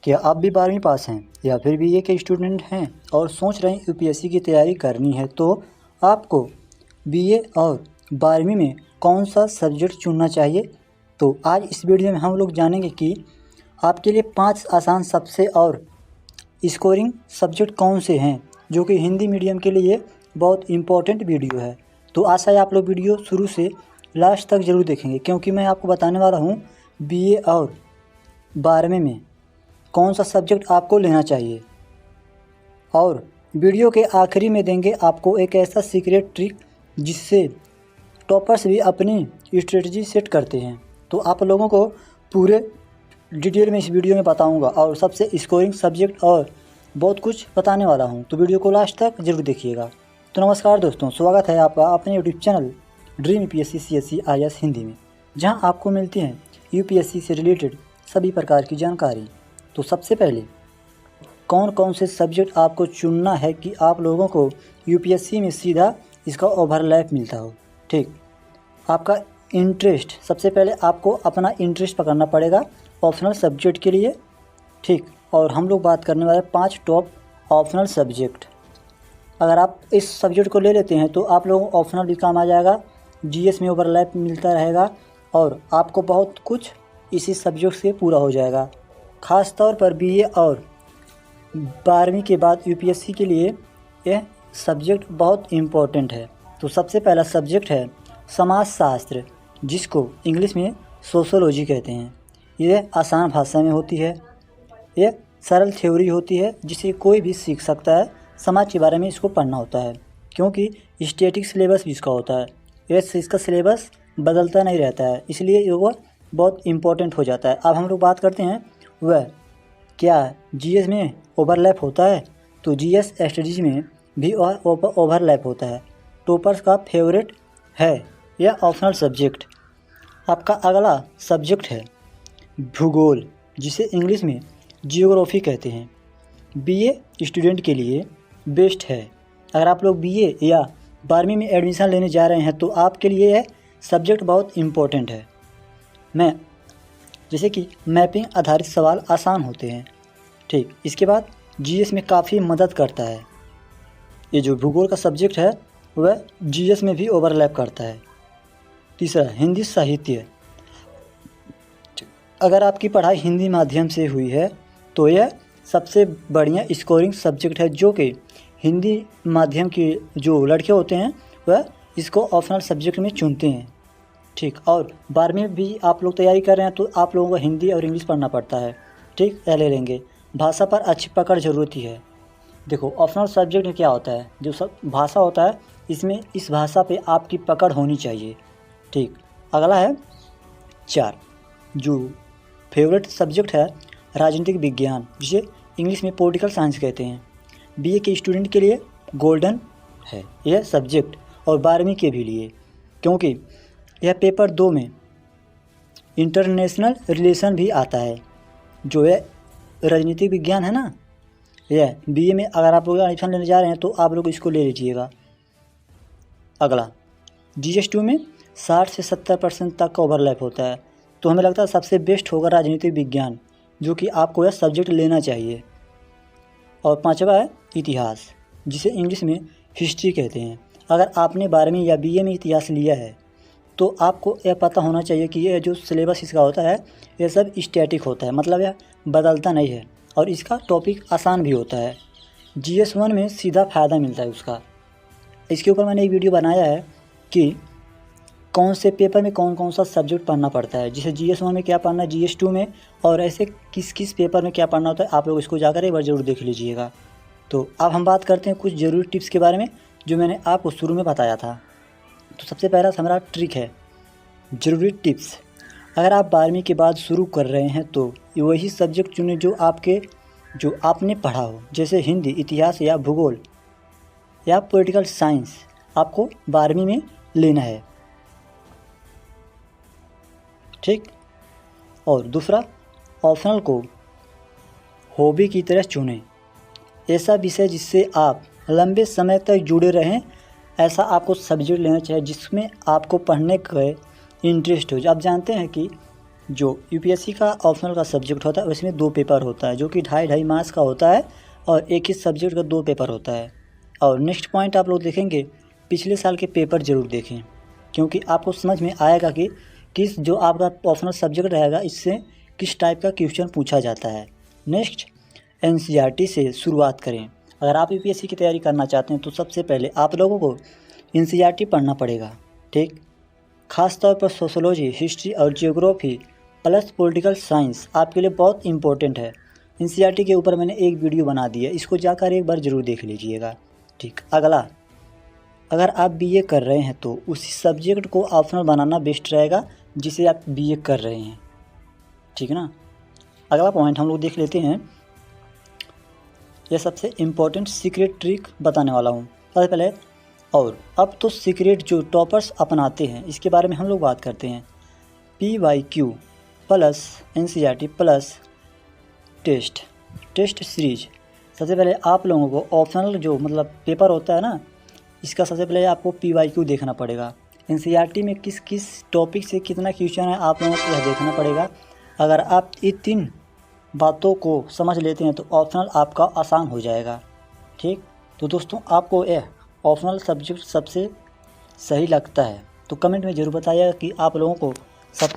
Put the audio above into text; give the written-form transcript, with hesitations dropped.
क्या आप भी 12वीं पास हैं या फिर बीए के स्टूडेंट हैं और सोच रहे हैं यूपीएससी की तैयारी करनी है, तो आपको बीए और 12वीं में कौन सा सब्जेक्ट चुनना चाहिए। तो आज इस वीडियो में हम लोग जानेंगे कि आपके लिए 5 आसान सबसे और स्कोरिंग सब्जेक्ट कौन से हैं, जो कि हिंदी मीडियम के लिए बहुत इम्पोर्टेंट वीडियो है। तो आशा है आप लोग वीडियो शुरू से लास्ट तक ज़रूर देखेंगे, क्योंकि मैं आपको बताने वाला हूँ बीए और 12वीं में कौन सा सब्जेक्ट आपको लेना चाहिए। और वीडियो के आखिरी में देंगे आपको एक ऐसा सीक्रेट ट्रिक जिससे टॉपर्स भी अपनी स्ट्रेटजी सेट करते हैं। तो आप लोगों को पूरे डिटेल में इस वीडियो में बताऊंगा और सबसे स्कोरिंग सब्जेक्ट और बहुत कुछ बताने वाला हूं, तो वीडियो को लास्ट तक जरूर देखिएगा। तो नमस्कार दोस्तों, स्वागत है आपका अपने YouTube channel dream UPSC CSC IAS Hindi में, जहां आपको मिलती हैं यूपीएससी से रिलेटेड सभी प्रकार की जानकारी। तो सबसे पहले कौन कौन से सब्जेक्ट आपको चुनना है कि आप लोगों को यूपीएससी में सीधा इसका ओवरलैप मिलता हो। ठीक, आपका इंटरेस्ट, सबसे पहले आपको अपना इंटरेस्ट पकड़ना पड़ेगा ऑप्शनल सब्जेक्ट के लिए। ठीक, और हम लोग बात करने वाले 5 टॉप ऑप्शनल सब्जेक्ट। अगर आप इस सब्जेक्ट को ले लेते हैं तो आप लोगों को ऑप्शनल भी काम आ जाएगा, जीएस में ओवरलैप मिलता रहेगा और आपको बहुत कुछ इसी सब्जेक्ट से पूरा हो जाएगा। ख़ास तौर पर बीए और 12वीं के बाद यूपीएससी के लिए यह सब्जेक्ट बहुत इम्पोर्टेंट है। तो सबसे पहला सब्जेक्ट है समाजशास्त्र, जिसको इंग्लिश में सोशोलॉजी कहते हैं। यह आसान भाषा में होती है, यह सरल थ्योरी होती है जिसे कोई भी सीख सकता है। समाज के बारे में इसको पढ़ना होता है, क्योंकि स्टैटिक सिलेबस भी इसका होता है। इसका सिलेबस बदलता नहीं रहता है, इसलिए वह बहुत इम्पोर्टेंट हो जाता है। अब हम लोग बात करते हैं वह क्या जीएस में ओवरलैप होता है। तो जीएस स्टडीज में भी ओवरलैप होता है। टॉपर्स का फेवरेट है यह ऑप्शनल सब्जेक्ट। आपका अगला सब्जेक्ट है भूगोल, जिसे इंग्लिश में जियोग्राफी कहते हैं। बीए स्टूडेंट के लिए बेस्ट है। अगर आप लोग बीए या 12वीं में एडमिशन लेने जा रहे हैं तो आपके लिए यह सब्जेक्ट बहुत इम्पोर्टेंट है। जैसे कि मैपिंग आधारित सवाल आसान होते हैं। ठीक, इसके बाद जीएस में काफ़ी मदद करता है। ये जो भूगोल का सब्जेक्ट है वह जीएस में भी ओवरलैप करता है। तीसरा, हिंदी साहित्य। अगर आपकी पढ़ाई हिंदी माध्यम से हुई है तो यह सबसे बढ़िया स्कोरिंग सब्जेक्ट है, जो कि हिंदी माध्यम के जो लड़के होते हैं वह इसको ऑप्शनल सब्जेक्ट में चुनते हैं। ठीक, और 12वीं में भी आप लोग तैयारी कर रहे हैं तो आप लोगों को हिंदी और इंग्लिश पढ़ना पड़ता है। ठीक, ले लेंगे। भाषा पर अच्छी पकड़ ज़रूरी है। देखो, ऑप्शनल सब्जेक्ट में क्या होता है, जो सब भाषा होता है इसमें इस भाषा पे आपकी पकड़ होनी चाहिए। ठीक, अगला है 4, जो फेवरेट सब्जेक्ट है राजनीतिक विज्ञान, जिसे इंग्लिश में पॉलिटिकल साइंस कहते हैं। बीए के स्टूडेंट के लिए गोल्डन है यह सब्जेक्ट, और 12वीं के भी लिए, क्योंकि यह पेपर 2 में इंटरनेशनल रिलेशन भी आता है। जो है राजनीतिक विज्ञान है ना, यह बीए में अगर आप लोग एडमिशन लेने जा रहे हैं तो आप लोग इसको ले लीजिएगा। अगला जीएस2 में 60 से 70% तक का ओवरलैप होता है, तो हमें लगता है सबसे बेस्ट होगा राजनीतिक विज्ञान, जो कि आपको यह सब्जेक्ट लेना चाहिए। और 5वां है इतिहास, जिसे इंग्लिश में हिस्ट्री कहते हैं। अगर आपने 12वीं या बीए में इतिहास लिया है तो आपको यह पता होना चाहिए कि यह जो सिलेबस इसका होता है यह सब स्टैटिक होता है, मतलब यह बदलता नहीं है, और इसका टॉपिक आसान भी होता है। जीएस1 में सीधा फ़ायदा मिलता है उसका। इसके ऊपर मैंने एक वीडियो बनाया है कि कौन से पेपर में कौन कौन सा सब्जेक्ट पढ़ना पड़ता है, जैसे जीएस1 में क्या पढ़ना है, जीएस2 में, और ऐसे किस किस पेपर में क्या पढ़ना होता है। आप लोग इसको जाकर एक बार ज़रूर देख लीजिएगा। तो अब हम बात करते हैं कुछ ज़रूरी टिप्स के बारे में, जो मैंने आपको शुरू में बताया था। तो सबसे पहला हमारा ट्रिक है ज़रूरी टिप्स। अगर आप 12वीं के बाद शुरू कर रहे हैं तो वही सब्जेक्ट चुनें जो आपने पढ़ा हो, जैसे हिंदी, इतिहास या भूगोल या पॉलिटिकल साइंस आपको 12वीं में लेना है। ठीक, और दूसरा, ऑप्शनल को हॉबी की तरह चुनें। ऐसा विषय जिससे आप लंबे समय तक जुड़े रहें, ऐसा आपको सब्जेक्ट लेना चाहिए जिसमें आपको पढ़ने का इंटरेस्ट हो। आप जानते हैं कि जो यूपीएससी का ऑप्शनल का सब्जेक्ट होता है उसमें 2 पेपर होता है, जो कि 2.5 मार्क्स का होता है और एक ही सब्जेक्ट का 2 पेपर होता है। और नेक्स्ट पॉइंट आप लोग देखेंगे, पिछले साल के पेपर ज़रूर देखें, क्योंकि आपको समझ में आएगा कि किस जो आपका ऑप्शनल सब्जेक्ट रहेगा इससे किस टाइप का क्वेश्चन पूछा जाता है। नेक्स्ट, एनसीईआरटी से शुरुआत करें। अगर आप यूपीएससी की तैयारी करना चाहते हैं तो सबसे पहले आप लोगों को एनसीईआरटी पढ़ना पड़ेगा, ठीक। ख़ास तौर पर सोशोलॉजी, हिस्ट्री और जियोग्राफी प्लस पॉलिटिकल साइंस आपके लिए बहुत इंपॉर्टेंट है। एनसीईआरटी के ऊपर मैंने एक वीडियो बना दी है, इसको जाकर एक बार ज़रूर देख लीजिएगा, ठीक। अगला, अगर आप बीए कर रहे हैं तो उसी सब्जेक्ट को ऑप्शनल बनाना बेस्ट रहेगा जिसे आप बीए कर रहे हैं, ठीक है ना। अगला पॉइंट हम लोग देख लेते हैं। यह सबसे इम्पोर्टेंट सीक्रेट ट्रिक बताने वाला हूँ सबसे पहले। और अब तो सीक्रेट जो टॉपर्स अपनाते हैं इसके बारे में हम लोग बात करते हैं। PYQ plus NCERT plus test series. सबसे पहले आप लोगों को ऑप्शनल जो मतलब पेपर होता है ना, इसका सबसे पहले आपको PYQ देखना पड़ेगा। एनसीईआरटी में किस किस टॉपिक से कितना क्वेश्चन है आप लोगों को यह देखना पड़ेगा। अगर आप ये 3 बातों को समझ लेते हैं तो ऑप्शनल आपका आसान हो जाएगा, ठीक। तो दोस्तों, आपको यह ऑप्शनल सब्जेक्ट सबसे सही लगता है तो कमेंट में ज़रूर बताइएगा कि आप लोगों को सब